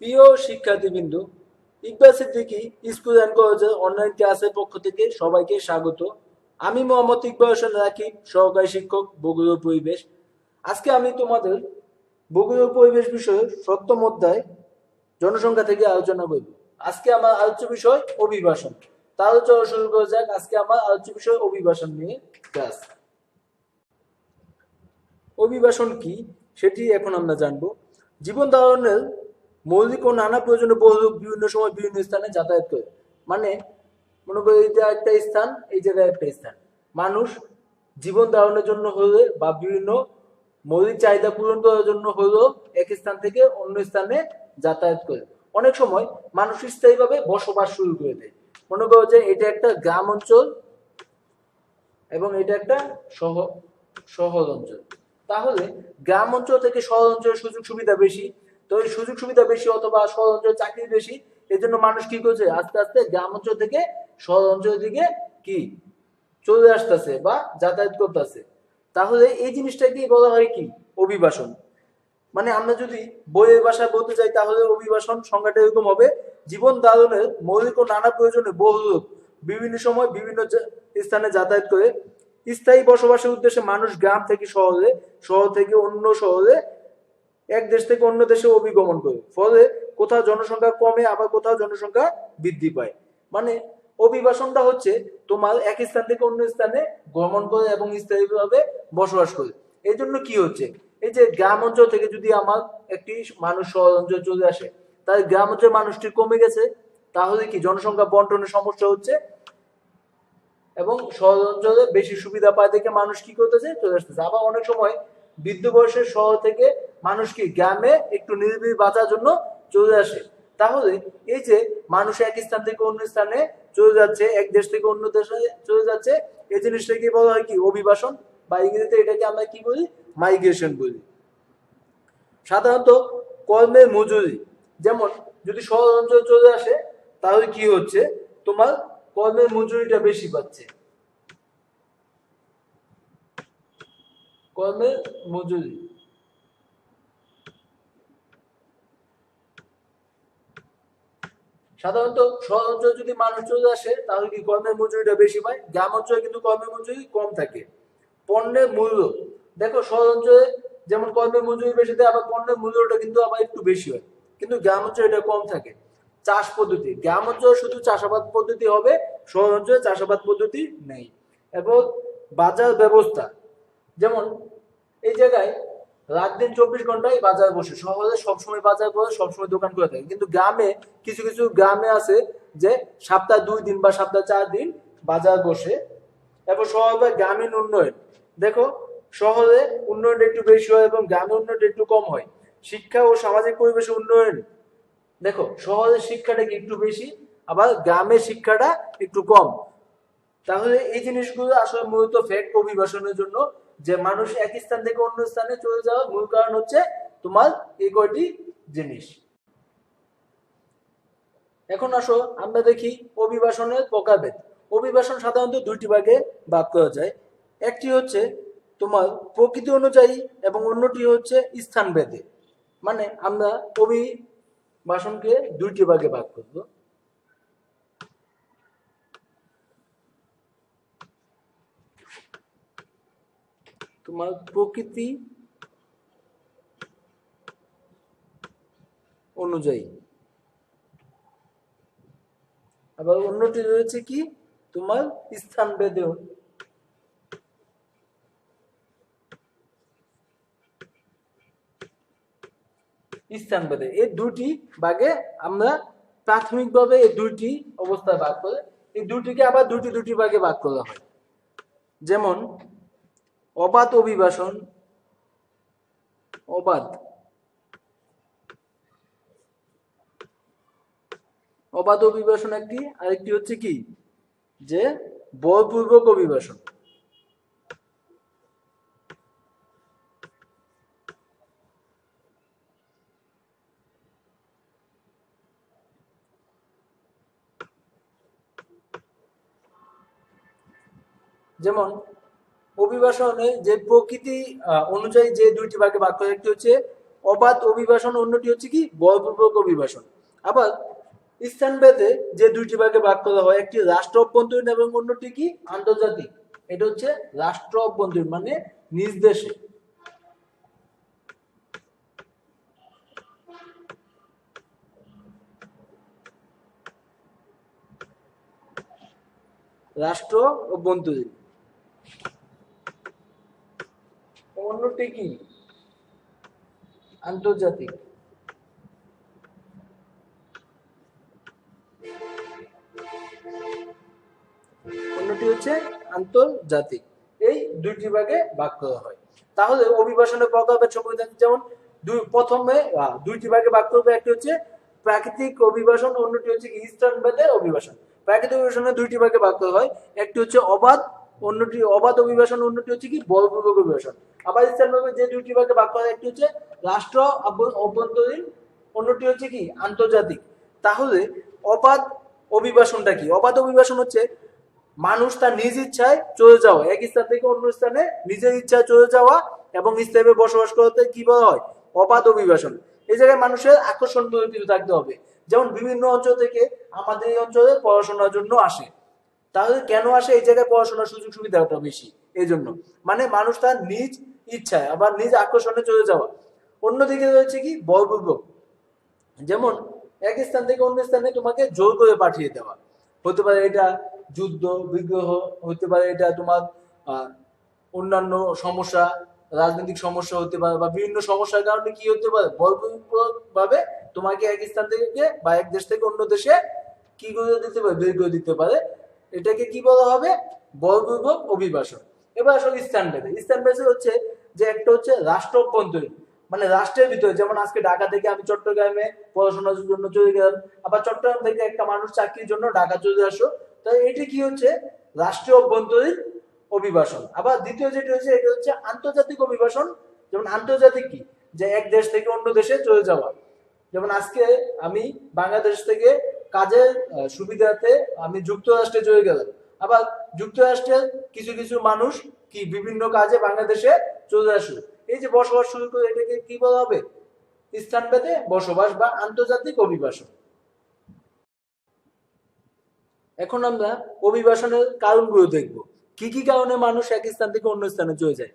প্রিয় শিক্ষার্থীবৃন্দ, Iqbal Siddiqui school and কলেজের অনলাইন ক্লাসের পক্ষ থেকে সবাইকে স্বাগত। আমি মোহাম্মদ ইকবাল হোসেন রাকিব, সহকারী শিক্ষক, বগুড়া পরিবেশ। আজকে আমি তোমাদের বগুড়া পরিবেশ বিষয়ে সপ্তম অধ্যায় জনসংখ্যা থেকে আলোচনা করব। আজকে আমার আলোচ্য বিষয় অভিবাসন। তাহলে চলো শুরু করা যাক। আজকে আমার আলোচ্য বিষয় অভিবাসন নিয়ে ক্লাস। অভিবাসন কি সেটি এখন আমরা জানবো। জীবন ধারণের মৌলিক ও নানা প্রয়োজনে বহু লোক বিভিন্ন সময় বিভিন্ন স্থানে যাতায়াত করে। মানে মনে করি এটা একটা স্থান, এই জায়গায় একটা স্থান। মানুষ জীবন ধারণের জন্য হলে বা বিভিন্ন মৌলিক চাহিদা পূরণ করার জন্য হলেও এক স্থান থেকে অন্য স্থানে যাতায়াত করে। অনেক সময় মানুষ স্থায়ীভাবে বসবাস শুরু করে দেয়। মনে করো যে এটা একটা গ্রাম অঞ্চল এবং এটা একটা শহর অঞ্চল। তাহলে গ্রাম অঞ্চল থেকে শহর অঞ্চলের সুযোগ সুবিধা বেশি। তো এই সুযোগ সুবিধা বেশি অথবা শহর অঞ্চলে চাকরি বেশি, এই জন্য মানুষ কি করছে, আস্তে আস্তে গ্রাম অঞ্চল থেকে শহর অঞ্চলের দিকে কি চলে আসতেছে বা যাতায়াত করতেছে। তাহলে এই জিনিসটাকে বলা হয় কি, অভিবাসন। মানে আমরা যদি বইয়ের ভাষায় বলতে চাই তাহলে অভিবাসন সংজ্ঞাটা এরকম হবে: জীবন ধারণের মৌলিক ও নানা প্রয়োজনে বহু লোক বিভিন্ন সময় বিভিন্ন স্থানে যাতায়াত করে। স্থায়ী বসবাসের উদ্দেশ্যে মানুষ গ্রাম থেকে শহরে, শহর থেকে অন্য শহরে, এক দেশ থেকে অন্য দেশে অভিগমন করে। ফলে কোথাও জনসংখ্যা কমে, আবার কোথাও জনসংখ্যা বৃদ্ধি পায়। মানে অভিবাসনটা হচ্ছে তোমার এক স্থান থেকে অন্য স্থানে গমন করে এবং স্থায়ীভাবে বসবাস করে। এই জন্য কি হচ্ছে, এই যে গ্রাম অঞ্চল থেকে যদি আমার একটি মানুষ শহর অঞ্চলে চলে আসে, তাহলে গ্রাম অঞ্চলের মানুষটি কমে গেছে, তাহলে কি জনসংখ্যা বন্টনের সমস্যা হচ্ছে এবং শহর অঞ্চলে বেশি সুবিধা পায় দেখে মানুষ কি করতেছে, চলে আসতেছে। আবার অনেক সময় বৃদ্ধ বয়সের শহর থেকে মানুষ কি গ্রামে একটু নিরিবিলি বাঁচার জন্য চলে আসে। তাহলে এই যে মানুষ এক স্থান থেকে অন্য স্থানে চলে যাচ্ছে, এক দেশ থেকে অন্য দেশে চলে যাচ্ছে, এই জিনিসটাকে বলা হয় কি, অভিবাসন, বা ইংরেজিতে এটাকে আমরা কি বলি, মাইগ্রেশন বলি। সাধারণত কর্মের মজুরি, যেমন যদি শহর অঞ্চলে চলে আসে তাহলে কি হচ্ছে, তোমার কর্মের মজুরিটা বেশি পাচ্ছে। কর্মের মজুরি, সাধারণত শহর অঞ্চলে যদি মানুষ চলে আসে তাহলে কি কর্মের মজুরিটা বেশি পায়, গ্রাম অঞ্চলে কিন্তু কর্মের মজুরি কম থাকে। পণ্যের মূল্য, দেখো শহর অঞ্চলে যেমন কর্মের মজুরি বেশি দেয়, আবার পণ্যের মূল্যটা কিন্তু আবার একটু বেশি হয়, কিন্তু গ্রাম অঞ্চলে এটা কম থাকে। চাষ পদ্ধতি, গ্রাম অঞ্চলে শুধু চাষাবাদ পদ্ধতি হবে, শহর অঞ্চলে চাষাবাদ পদ্ধতি নেই। এবং বাজার ব্যবস্থা, যেমন এই জায়গায় রাত দিন 24 ঘন্টায় বাজার বসে। শহরে সবসময় বাজার বসে, সবসময় দোকান করে থাকে, কিন্তু গ্রামে কিছু কিছু গ্রামে আছে যে সপ্তাহে 2 দিন বা সপ্তাহে 4 দিন বাজার বসে। তারপর শহর বা গ্রামীণ উন্নয়ন, দেখো শহরে উন্নয়ন একটু বেশি হয় এবং গ্রামে উন্নয়ন একটু কম হয়। শিক্ষা ও সামাজিক পরিবেশ উন্নয়ন, দেখো শহরের শিক্ষাটা কি একটু বেশি, আবার গ্রামের শিক্ষাটা একটু কম। তাহলে এই জিনিসগুলো আসলে মূলত ফ্যাক্ট অভিবাসনের জন্য, যে মানুষ এক স্থান থেকে অন্য স্থানে চলে যাওয়ার মূল কারণ হচ্ছে তোমার এই কয়টি জিনিস। এখন আসো আমরা দেখি অভিবাসনের প্রকারভেদ। অভিবাসন সাধারণত 2টি ভাগে ভাগ করা যায়। একটি হচ্ছে তোমার প্রকৃতি অনুযায়ী এবং অন্যটি হচ্ছে স্থান ভেদে। মানে আমরা অভিবাসনকে 2টি ভাগে ভাগ করব। তোমার প্রকৃতি অনুযায়ী, আবার অন্যটি রয়েছে কি, তোমার স্থান ভেদে। স্থান ভেদে এই 2টি ভাগে আমরা প্রাথমিকভাবে এই 2টি অবস্থায় ভাগ করে, এই 2টিকে আবার 2টি ভাগে ভাগ করা হয়। যেমন অবাধ অভিবাসন, অবাধ অবাধ অভিবাসন একটি, আরেকটি হচ্ছে কি, যে বলপূর্বক অভিবাসন। যেমন অভিবাসনে যে প্রকৃতি অনুযায়ী যে 2টি ভাগে ভাগ করে, একটি হচ্ছে অবাধ অভিবাসন, অন্যটি হচ্ছে কি বলপূর্বক অভিবাসন। আবার স্থানভেদে যে দুইটি ভাগে ভাগ করা হয়, একটি রাষ্ট্র অভ্যন্তরীণ এবং অন্যটি কি আন্তর্জাতিক। এটা হচ্ছে রাষ্ট্র অভ্যন্তরীণ মানে নিজ দেশে, রাষ্ট্র অভ্যন্তরীণ, অন্যটি কি আন্তর্জাতিক। অন্যটি হচ্ছে আন্তর্জাতিক। এই দুইটি ভাগে ভাগ করা হয়। তাহলে অভিবাসনের প্রকারভেদ সম্পর্কে যেমন প্রথমে দুইটি ভাগে ভাগ করবে, একটি হচ্ছে প্রাকৃতিক অভিবাসন, অন্যটি হচ্ছে কি স্থানভেদে অভিবাসন। প্রাকৃতিক অভিবাসনের দুইটি ভাগে ভাগ করা হয়, একটি হচ্ছে অবাধ, অন্যটি অবাধ অভিবাসন, অন্যটি হচ্ছে কি বলপূর্বক অভিবাসন। আবার স্থানভেদে যে দুইটি ভাগে ভাগ করা হয়, একটি হচ্ছে রাষ্ট্র অভ্যন্তরীণ, অন্যটি হচ্ছে কি আন্তর্জাতিক। তাহলে অবাধ অভিবাসনটা কি? অবাধ অভিবাসন হচ্ছে মানুষ তার নিজ ইচ্ছায় চলে যাওয়া, এক স্থান থেকে অন্য স্থানে নিজের ইচ্ছায় চলে যাওয়া এবং স্থায়ীভাবে বসবাস করতে কি বলা হয়? অবাধ অভিবাসন। এই জায়গায় মানুষের আকর্ষণ কিন্তু থাকতে হবে। যেমন বিভিন্ন অঞ্চল থেকে আমাদের এই অঞ্চলে পড়াশোনার জন্য আসে। তাহলে কেন আসে? এই জায়গায় পড়াশোনার সুযোগ সুবিধাটা বেশি, এই জন্য। মানে মানুষ তার নিজ ইচ্ছায় আবার নিজ আকর্ষণে চলে যাওয়া। অন্যদিকে রয়েছে কি বলপূর্বক, যেমন এক স্থান থেকে অন্য স্থানে তোমাকে জোর করে পাঠিয়ে দেওয়া। হতে পারে এটা যুদ্ধ বিগ্রহ, হতে পারে এটা তোমার অন্যান্য সমস্যা, রাজনৈতিক সমস্যা হতে পারে, বা বিভিন্ন সমস্যার কারণে কি হতে পারে বলপূর্বক ভাবে তোমাকে এক স্থান থেকে বা এক দেশ থেকে অন্য দেশে কি করে দিতে পারে, বের করে দিতে পারে। এটাকে কি বলা হবে? বলপূর্বক অভিবাসন। এবার আসলে স্থানভেদে, স্থানভেদে হচ্ছে যে একটা হচ্ছে রাষ্ট্র অভ্যন্তরীণ, মানে রাষ্ট্রের ভিতরে। যেমন আজকে ঢাকা থেকে আমি চট্টগ্রামে পড়াশোনার জন্য চলে গেলাম, আবার চট্টগ্রাম থেকে একটা মানুষ চাকরির জন্য ঢাকা চলে আসো, তাই এটি কি হচ্ছে রাষ্ট্রীয় অভ্যন্তরীণ অভিবাসন। আবার দ্বিতীয় যেটি হচ্ছে এটা হচ্ছে আন্তর্জাতিক অভিবাসন। যেমন আন্তর্জাতিক কি, যে এক দেশ থেকে অন্য দেশে চলে যাওয়া। যেমন আজকে আমি বাংলাদেশ থেকে কাজের সুবিধাতে আমি যুক্তরাষ্ট্রে চলে গেলাম, আবার যুক্তরাষ্ট্রের কিছু কিছু মানুষ কি বিভিন্ন কাজে বাংলাদেশে চলে আসলো, এই যে বসবাস শুরু করে, এটাকে কি বলা হবে? স্থানভেদে বসবাস বা আন্তর্জাতিক অভিবাসন। এখন আমরা অভিবাসনের কারণগুলো দেখব। কি কি কারণে মানুষ এক স্থান থেকে অন্য স্থানে চলে যায়?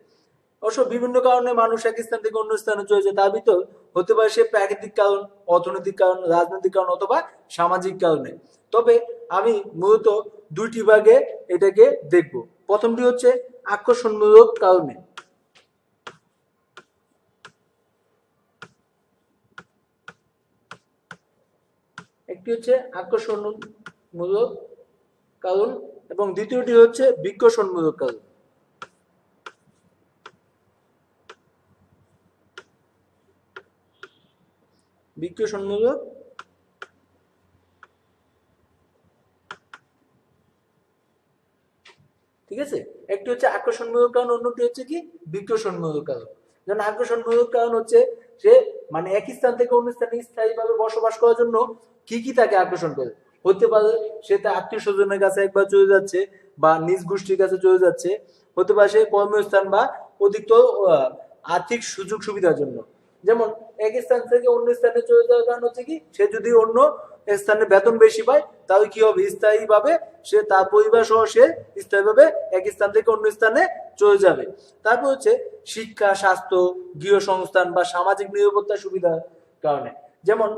অবশ্য বিভিন্ন কারণে মানুষ এক স্থান থেকে অন্য স্থানে চলে যায়। তার ভিতর হতে পারে সে প্রাকৃতিক কারণ, অর্থনৈতিক কারণ, রাজনৈতিক কারণ অথবা সামাজিক কারণে। তবে আমি মূলত দুইটি ভাগে এটাকে দেখব। প্রথমটি হচ্ছে আকর্ষণমূলক কারণে। একটি হচ্ছে আকর্ষণমূলক কারণ এবং দ্বিতীয়টি হচ্ছে বিকর্ষণমূলক কারণ। বিকর্ষণমূলক ঠিক আছে, একটি হচ্ছে আকর্ষণমূলক কারণ, অন্যটি হচ্ছে কি বিকর্ষণমূলক কারণ। যেমন আকর্ষণমূলক কারণ হচ্ছে সে মানে এক স্থান থেকে অন্য স্থানে স্থায়ীভাবে বসবাস করার জন্য কি কি তাকে আকর্ষণ করে। হতে পারে সে তার আত্মীয় স্বজনের কাছে একবার চলে যাচ্ছে বা নিজ গোষ্ঠীর কাছে চলে যাচ্ছে, হতে পারে সে কর্মস্থান বা অধিকতর আর্থিক সুযোগ সুবিধার জন্য। যেমন এক স্থান থেকে অন্য স্থানে চলে যাওয়ার কারণ হচ্ছে কি, সে যদি অন্য স্থানে বেতন বেশি পায় তাহলে কি হবে, স্থায়ীভাবে সে তার পরিবার সহ সে স্থায়ীভাবে এক স্থান থেকে অন্য স্থানে চলে যাবে। তারপর হচ্ছে শিক্ষা, স্বাস্থ্য, গৃহসংস্থান বা সামাজিক নিরাপত্তা সুবিধার কারণে। যেমন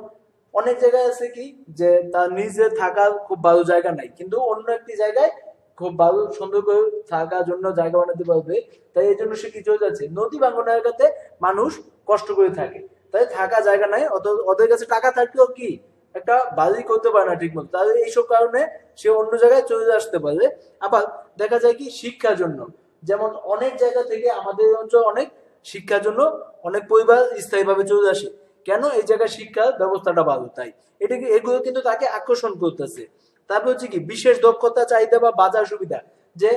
অনেক জায়গায় আছে কি যে তার নিজে থাকার খুব ভালো জায়গা নাই, কিন্তু অন্য একটি জায়গায় খুব ভালো সুন্দর করে থাকার জন্য জায়গা বানাতে পারবে, তাই এই জন্য সে কি চলে যাচ্ছে নদী ভাঙ্গন এলাকাতে। মানুষ কষ্ট করে থাকে, তাই থাকা জায়গা নাই, ওদের কাছে টাকা থাকলেও কি একটা বাড়ি করতে পারে না ঠিক মতো, তাহলে এইসব কারণে সে অন্য জায়গায় চলে আসতে পারে। আবার দেখা যায় কি শিক্ষার জন্য, যেমন অনেক জায়গা থেকে আমাদের অঞ্চল অনেক শিক্ষার জন্য অনেক পরিবার স্থায়ীভাবে চলে আসে। কেন? এই জায়গায় শিক্ষার ব্যবস্থাটা ভালো, তাই এটাকে এগুলো কিন্তু তাকে আকর্ষণ করতেছে। তারপর হচ্ছে কি বিশেষ দক্ষতা, চাহিদা বা বাজার সুবিধা। যে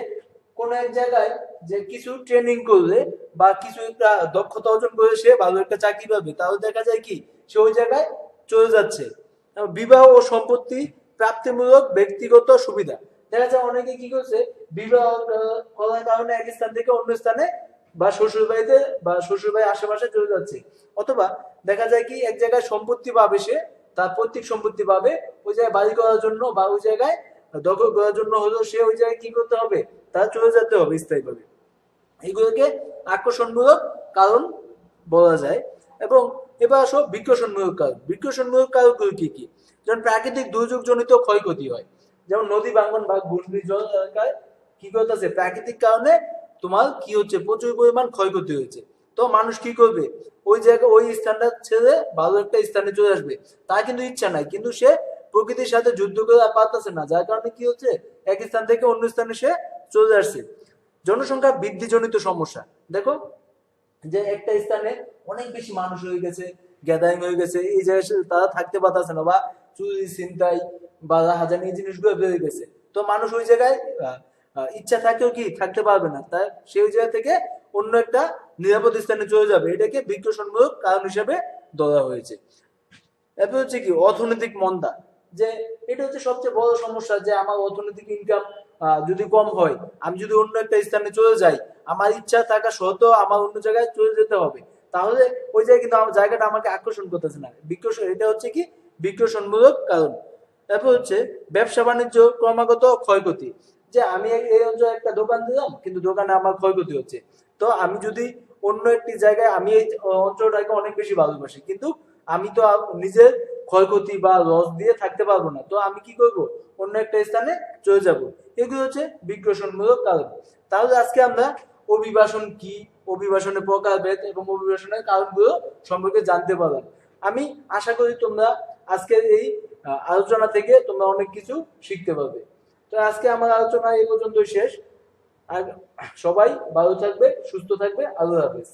কোন এক জায়গায় যে কিছু ট্রেনিং করলে বা কিছু একটা দক্ষতা অর্জন করে সে ভালো একটা চাকরি পাবে, তাহলে দেখা যায় কি সে ওই জায়গায় চলে যাচ্ছে। বিবাহ ও সম্পত্তি প্রাপ্তিমূলক ব্যক্তিগত সুবিধা। দেখা যায় অনেকে কি করছে, বিবাহ করার কারণে এক স্থান থেকে অন্য স্থানে বা শ্বশুর বাড়িতে বা শ্বশুর বাড়ির আশেপাশে চলে যাচ্ছে, অথবা দেখা যায় কি এক জায়গায় সম্পত্তি পাবে, সে তার পৈতৃক সম্পত্তি পাবে, ওই জায়গায় বাড়ি করার জন্য বা ওই জায়গায় দখল করার জন্য হলেও সে ওই জায়গায় কি করতে হবে, তার চলে যেতে হবে স্থায়ীভাবে। এইগুলোকে আকর্ষণমূলক কারণ বলা যায়। এবং এবার আসো বিকর্ষণমূলক কারণ। বিকর্ষণমূলক কারণগুলো কি কি? যেমন প্রাকৃতিক দুর্যোগ জনিত ক্ষয়ক্ষতি হয়, যেমন নদী ভাঙ্গন বা ঘূর্ণিঝড় এলাকায় কি করতেছে, প্রাকৃতিক কারণে তোমার কি হচ্ছে, প্রচুর পরিমাণ ক্ষয়ক্ষতি হয়েছে। তো মানুষ কি করবে, ওই জায়গায় ওই স্থানটা ছেড়ে ভালো একটা স্থানে চলে আসবে, তার কিন্তু ইচ্ছা নাই, কিন্তু সে প্রকৃতির সাথে যুদ্ধ করে পারতেছে না, যার কারণে কি হচ্ছে, এক স্থান থেকে অন্য স্থানে সে চলে আসছে। জনসংখ্যা বৃদ্ধিজনিত সমস্যা, দেখো যে একটা স্থানে অনেক বেশি মানুষ হয়ে গেছে, গ্যাদারিং হয়ে গেছে, এই জায়গায় তারা থাকতে পারতেছে না, বা চুরি ছিনতাই বা রাহাজানি এই জিনিসগুলো বেড়ে গেছে। তো মানুষ ওই জায়গায় ইচ্ছা থাকলেও কি থাকতে পারবে না, তাই সে ওই জায়গা থেকে অন্য একটা নিরাপদ স্থানে চলে যাবে, এটাকে বিকর্ষণমূলক কারণ হিসেবে ধরা হয়েছে। এরপর হচ্ছে কি অর্থনৈতিক মন্দা, যে এটা হচ্ছে সবচেয়ে বড় সমস্যা, যে আমার অর্থনৈতিক ইনকাম যদি কম হয়, আমি যদি অন্য একটা স্থানে চলে যাই, আমার ইচ্ছা থাকা সত্ত্বেও আমার অন্য জায়গায় চলে যেতে হবে, তাহলে ওই জায়গায় কিন্তু আমার জায়গাটা আমাকে আকর্ষণ করতেছে না, বিকর্ষণ, এটা হচ্ছে কি বিকর্ষণমূলক কারণ। তারপর হচ্ছে ব্যবসা বাণিজ্য ক্রমাগত ক্ষয়ক্ষতি, যে আমি এই অঞ্চলে একটা দোকান দিলাম, কিন্তু দোকানে আমার ক্ষয়ক্ষতি হচ্ছে। তো আমি যদি অন্য একটি জায়গায়, আমি এই অঞ্চলটাকে অনেক বেশি ভালোবাসি, কিন্তু আমি তো নিজের ক্ষয়ক্ষতি বা লস দিয়ে থাকতে পারবো না, তো আমি কি করব, অন্য একটা স্থানে চলে যাব। এগুলো হচ্ছে বিকর্ষণমূলক কারণ। তাহলে আজকে আমরা অভিবাসন কি, অভিবাসনের প্রকারভেদ এবং অভিবাসনের কারণগুলো সম্পর্কে জানতে পারলাম। আমি আশা করি তোমরা আজকের এই আলোচনা থেকে তোমরা অনেক কিছু শিখতে পারবে। তো আজকে আমার আলোচনা এই পর্যন্তই শেষ। আর সবাই ভালো থাকবে, সুস্থ থাকবে। আল্লাহ হাফেজ।